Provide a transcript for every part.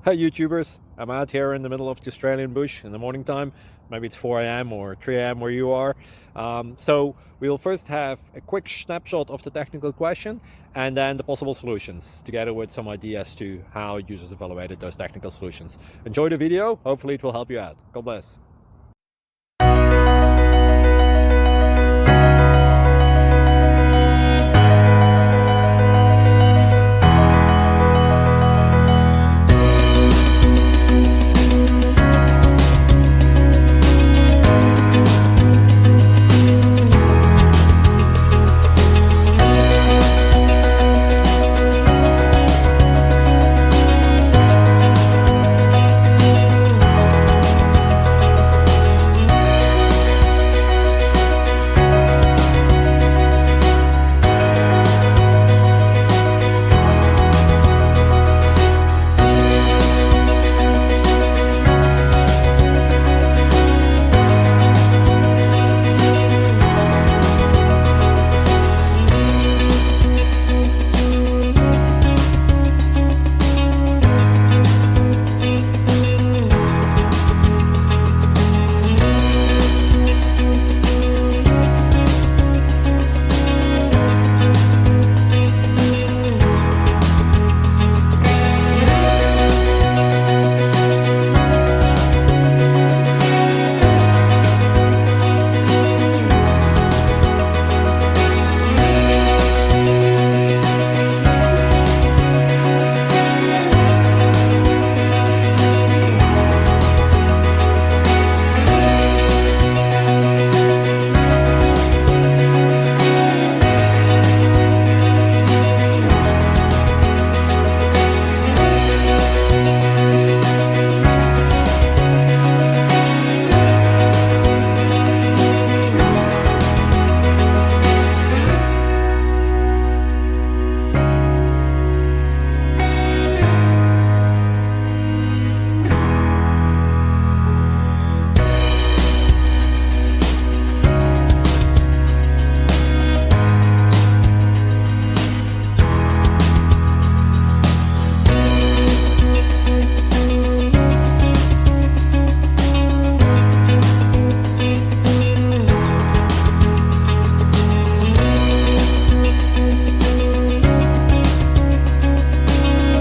Hi YouTubers, I'm out here in the middle of the Australian bush in the morning time. Maybe it's 4 a.m. or 3 a.m. where you are. So we'll first have a quick snapshot of the technical question and then the possible solutions, together with some ideas to how users evaluated those technical solutions. Enjoy the video, hopefully it will help you out. God bless.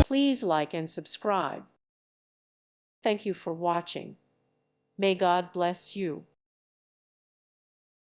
Please like and subscribe. Thank you for watching. May God bless you.